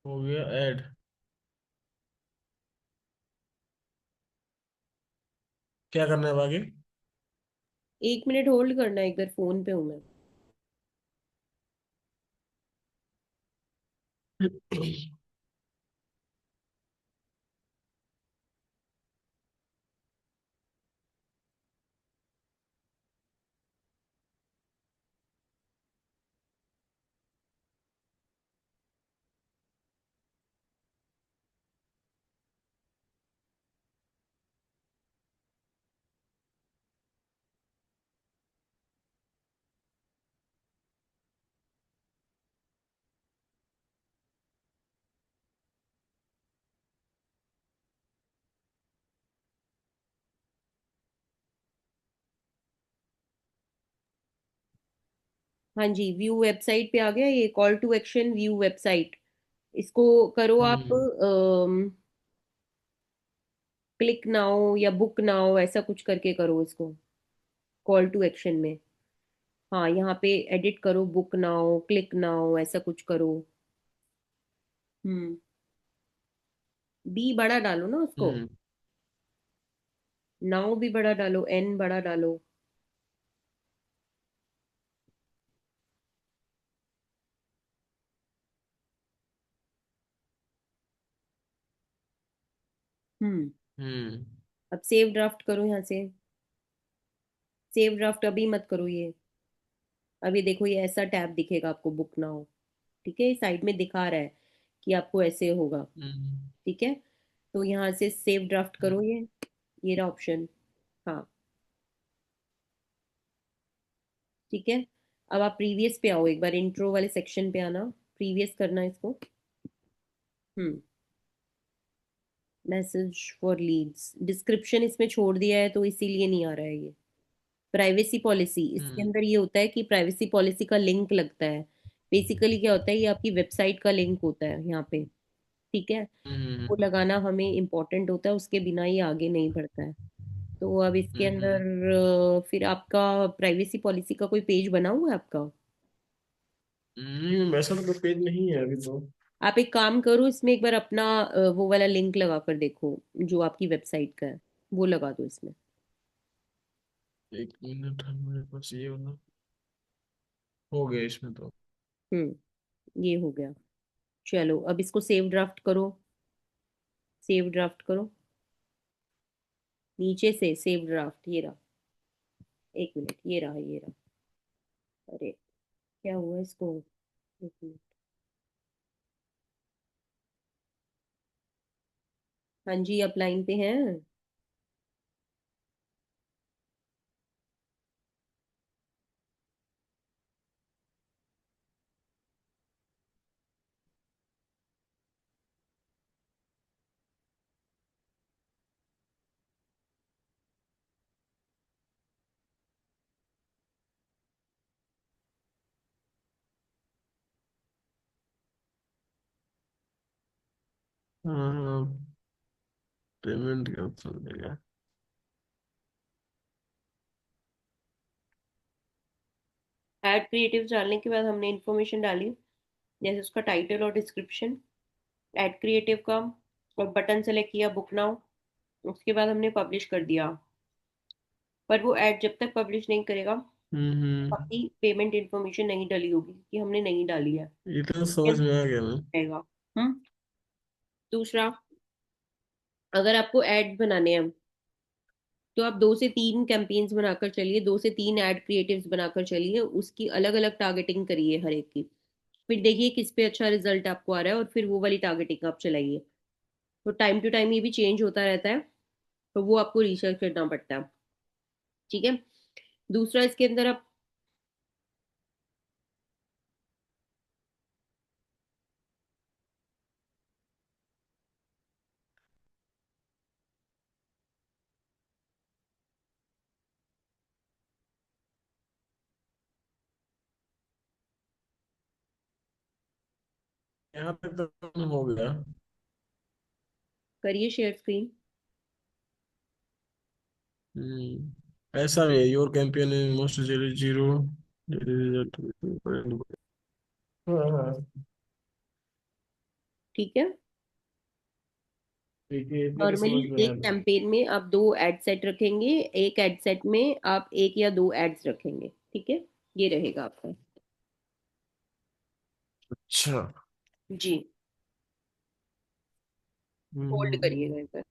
हो गया ऐड। क्या करना है बाकी? 1 मिनट होल्ड करना है, इधर फोन पे हूँ मैं। हाँ जी, व्यू वेबसाइट पे आ गया ये, call to action view website. इसको करो आप, हम्म क्लिक नाउ या बुक नाउ ऐसा कुछ करके करो इसको, कॉल टू एक्शन में। हाँ, यहाँ पे एडिट करो, बुक नाउ, क्लिक नाउ, ऐसा कुछ करो। हम्म। बी बड़ा डालो ना उसको, हम्म नाउ भी बड़ा डालो, एन बड़ा डालो। हम्म। हम्म अब सेव ड्राफ्ट करो यहाँ से। सेव ड्राफ्ट अभी मत करो ये। अभी देखो ये ऐसा टैब दिखेगा आपको, बुक नाउ। ठीक है, साइड में दिखा रहा है कि आपको ऐसे होगा। हम्म ठीक है, तो यहाँ से सेव ड्राफ्ट करो ये रहा ऑप्शन। हाँ, ठीक है। अब आप प्रीवियस पे आओ, एक बार इंट्रो वाले सेक्शन पे आना, प्रीवियस करना इसको। हम्म। मैसेज फॉर लीड्स, डिस्क्रिप्शन इसमें छोड़ दिया है तो इसीलिए नहीं आ रहा है ये। प्राइवेसी पॉलिसी, इसके हम्म अंदर ये होता है कि प्राइवेसी पॉलिसी का लिंक लगता है। बेसिकली क्या होता है, ये आपकी वेबसाइट का लिंक होता है यहाँ पे। ठीक है, वो हम्म लगाना हमें इम्पोर्टेंट होता है, उसके बिना ये आगे नहीं बढ़ता है। तो अब इसके हम्म अंदर फिर आपका प्राइवेसी पॉलिसी का कोई पेज बना हुआ है आपका? वैसा तो कोई पेज नहीं है अभी तो। आप एक काम करो, इसमें एक बार अपना वो वाला लिंक लगा कर देखो, जो आपकी वेबसाइट का है, वो लगा दो इसमें। एक मिनट, हमारे पास ये वाला हो गया इसमें तो। ये हो गया। चलो अब इसको सेव ड्राफ्ट करो, सेव ड्राफ्ट करो, नीचे से सेव ड्राफ्ट, ये रहा। 1 मिनट, ये रहा, ये रहा। अरे, क्या हुआ इसको? 1 मिनट। हाँ जी, आप लाइन पे हैं? हाँ, पेमेंट का ऑप्शन देगा। ऐड क्रिएटिव डालने के बाद हमने इन्फॉर्मेशन डाली, जैसे उसका टाइटल और डिस्क्रिप्शन, ऐड क्रिएटिव का, और बटन सेलेक्ट किया, बुक नाउ। उसके बाद हमने पब्लिश कर दिया, पर वो ऐड जब तक पब्लिश नहीं करेगा बाकी पेमेंट इन्फॉर्मेशन नहीं डली होगी कि हमने नहीं डाली है। इतना समझ में आ गया मैं। रहेगा। हम्म। दूसरा, अगर आपको एड बनाने हैं तो आप 2 से 3 कैंपेन्स बनाकर चलिए, 2 से 3 एड क्रिएटिव्स बनाकर चलिए, उसकी अलग अलग टारगेटिंग करिए हर एक की। फिर देखिए किस पे अच्छा रिजल्ट आपको आ रहा है और फिर वो वाली टारगेटिंग आप चलाइए। तो टाइम टू टाइम ये भी चेंज होता रहता है, तो वो आपको रिसर्च करना पड़ता है। ठीक है। दूसरा इसके अंदर आप, यहाँ तक तो हो गया। करिए शेयर स्क्रीन। ऐसा भी है, your campaign is most zero zero. हाँ हाँ। ठीक है। ठीक है, इतना तो नॉर्मली समझ में आया एक था। कैंपेन में आप 2 एड सेट रखेंगे, एक एड सेट में आप 1 या 2 एड्स रखेंगे। ठीक है, ये रहेगा आपका। अच्छा। जी। होल्ड हम्म। करिएगा एक बार।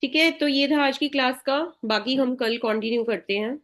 ठीक है, तो ये था आज की क्लास का। बाकी हम कल कंटिन्यू करते हैं।